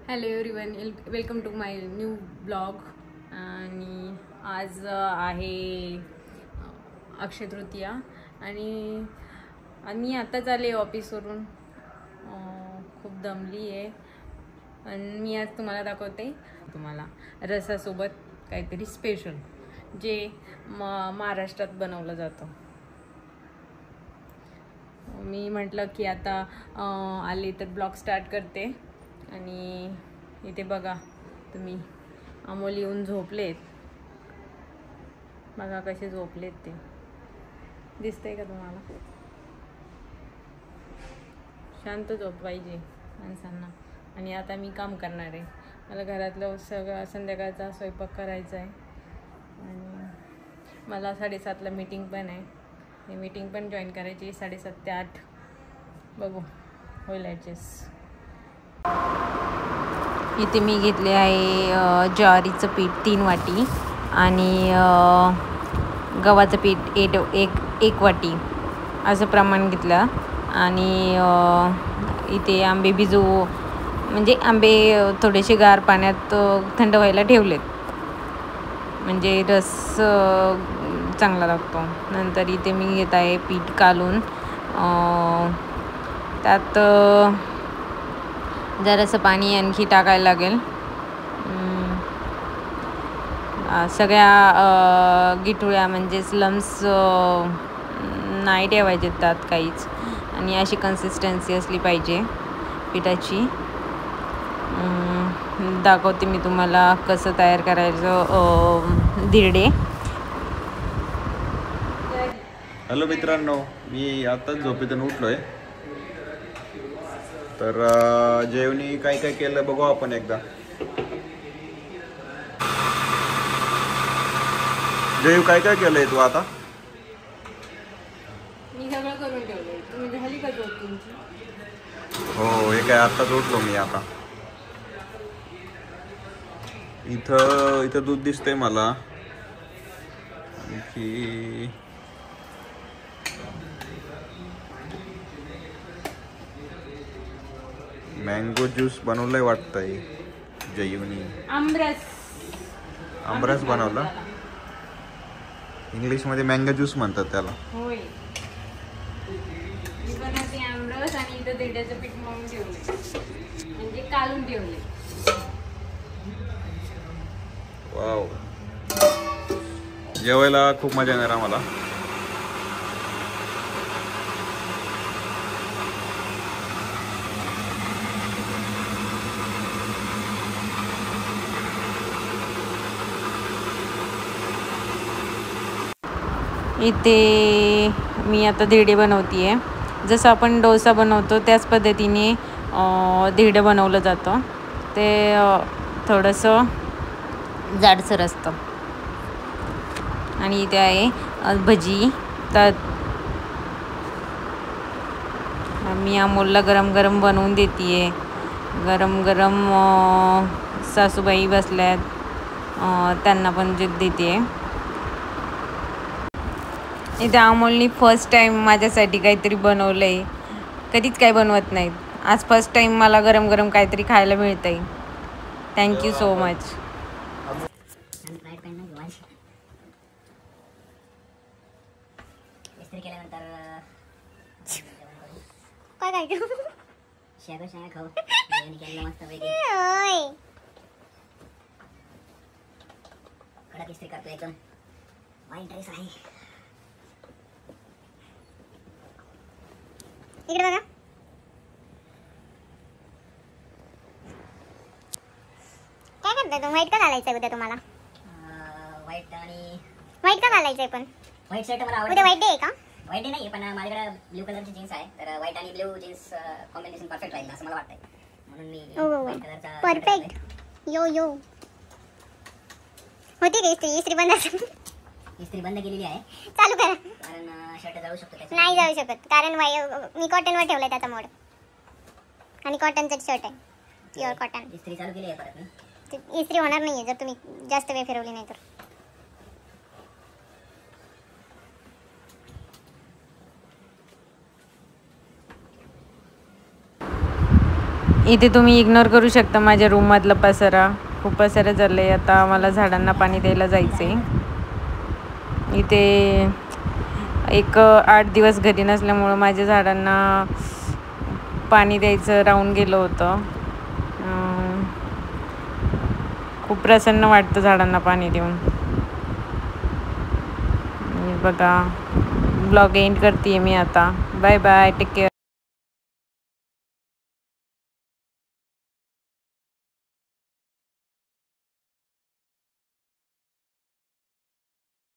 Hello everyone, welcome to my new blog. आणि आज आहे अक्षय तृतीया आणि मी आत्ताच आले ऑफिसवरून. खूप दमली आहे आणि मी आज तुम्हाला दाखवते रसासोबत काहीतरी स्पेशल जे महाराष्ट्रात बनवलं जातं. मी म्हटलं की आता आले तर ब्लॉग स्टार्ट करते. आणि इथे बघा तुम्ही, अमोल येऊन झोपलेत. बघा कसे झोपलेत ते, दिसतंय का तुम्हाला? शांत झोप पाहिजे माणसांना. आणि आता मी काम करणार आहे. मला घरातलं सगळं संध्याकाळचा स्वयंपाक करायचा आहे आणि मला 7:30ला मीटिंग पण आहे. ही मीटिंग पण जॉईन करायची 7:30 ते 8. बघू, होईल ॲडजस्ट. इथे मी घेतले आहे ज्वारीचं पीठ 3 वाटी आणि गव्हाचं पीठ एक वाटी असं प्रमाण घेतलं. आणि इथे आंबे म्हणजे आंबे थोडेसे गार पाण्यात थंड व्हायला ठेवलेत, म्हणजे रस चांगला लागतो. नंतर इथे मी घेत आहे पीठ कालून, त्यात जरासं पाणी आणखी टाकायला लागेल. सगळ्या गिठुळ्या म्हणजेच लम्स नाही ठेवायचे त्यात काहीच. आणि अशी कन्सिस्टन्सी असली पाहिजे पिठाची. दाखवते मी तुम्हाला कसं तयार करायचं धिरडे. हॅलो मित्रांनो, मी आताच झोपेतून उठलोय. तर जेवणी काय काय केलं बघू आपण एकदा. जेव काय काय केलंय तू आता? मी सगळं करून ठेवलंय. तुम्ही झाली का झोप तुमची? हो, हे काय आताच उठलो मी. आता इथं दूध दिसतंय मला. आणखी मँगो ज्यूस बनवलंय वाटतंय जयवनी. आमरस बनवला. इंग्लिश मध्ये मँगो ज्यूस म्हणतात त्याला. होय, मी बनवते आमरस. आणि इथं धिरड्याचं पीठ मळून ठेवले, म्हणजे कालून ठेवले. वाव, जेवायला खूप मजा येणार आम्हाला. इथे मी आता धिरडे बनवते आहे. जसं आपण डोसा बनवतो त्याच पद्धतीने धिरडं बनवलं जातं. ते थोडंसं जाडसर असतं. आणि इथे आहे भजी. तर मी अमोलला गरम गरम बनवून देते आहे. गरम गरम सासूबाई बसल्यात, त्यांना पण देते आहे. इथे अमोलनी फर्स्ट टाईम माझ्यासाठी काहीतरी बनवलं आहे. कधीच काही बनवत नाहीत. आज फर्स्ट टाईम मला गरम गरम काहीतरी खायला मिळतं आहे. Thank you so much. काय काय शेंगा खाऊ मस्त पैकी कडक इस्त्री करतो एकदम. वाईट ड्रेस आहे. इकडे बघा. काय करताय तुम्ही? व्हाईट का घालायचंय उद्या तुम्हाला? व्हाईट का घालायचंय? पण व्हाईट शर्ट मला आवडतो. उद्या व्हाईट डे आहे का? व्हाईट डे नाही, पण माझ्याकडे ब्लू कलरची जीन्स आहे. तर व्हाईट आणि ब्लू जीन्स कॉम्बिनेशन परफेक्ट राहील असं मला वाटतंय. म्हणून मी व्हाईट कलरचा परफेक्ट. यो होती रे इस्त्री बंद असेल. इस्त्री बंद केलेली आहे. चालू करा, कारण शर्ट जाळू शकतो. नाही जाळू शकत, कारण मी कॉटनवर ठेवलंय त्याचा मोड. आणि कॉटनचा शर्ट आहे, प्युअर कॉटन. इस्त्री चालू केली आहे परत मी. इस्त्री होणार नाहीये जर तुम्ही जास्त वेळ फिरवली नाही तर. इथे तुम्ही इग्नोर करू शकता माझ्या रूममधला पसारा. खूप पसारा झालं आहे. आता मला झाडांना पाणी द्यायला जायचं आहे. इथे एक 8 दिवस घरी नसल्यामुळं माझ्या झाडांना पाणी द्यायचं राहून गेलं होतं. खूप प्रसन्न वाटतं झाडांना पाणी देऊन. बघा ब्लॉग एंड करते मी आता. Bye bye, take care.